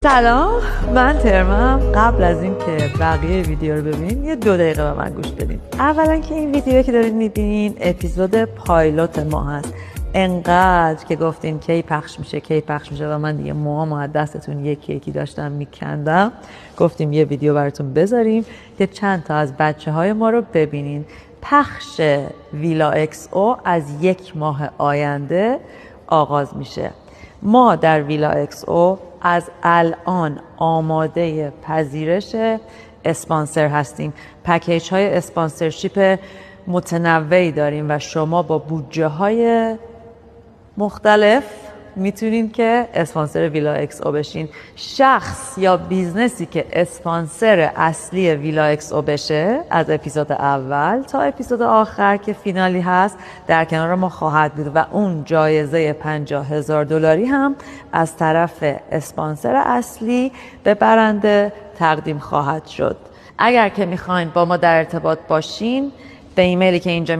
سلام، من ترمم. قبل از این که بقیه ویدیو رو ببینین یه 2 دقیقه به من گوش بدین. اولا که این ویدیویی که دارین میبینین اپیزود پایلوت ما هست. انقدر که گفتین کی پخش میشه و من دیگه موهامو از دستتون یکی یکی داشتم میکندم، گفتیم یه ویدیو براتون بذاریم که چند تا از بچه‌های ما رو ببینین. پخش ویلا اکس او از 1 ماه آینده آغاز میشه. ما در ویلا اکس او از الان آماده پذیرش اسپانسر هستیم. پکیج های اسپانسرشیپ متنوعی داریم و شما با بودجه های مختلف میتونین که اسپانسر ویلا اکس او بشین. شخص یا بیزنسی که اسپانسر اصلی ویلا اکس او بشه از اپیزود اول تا اپیزود آخر که فینالی هست در کنار ما خواهد بود و اون جایزه $50,000 هم از طرف اسپانسر اصلی به برنده تقدیم خواهد شد. اگر که میخواین با ما در ارتباط باشین به ایمیلی که اینجا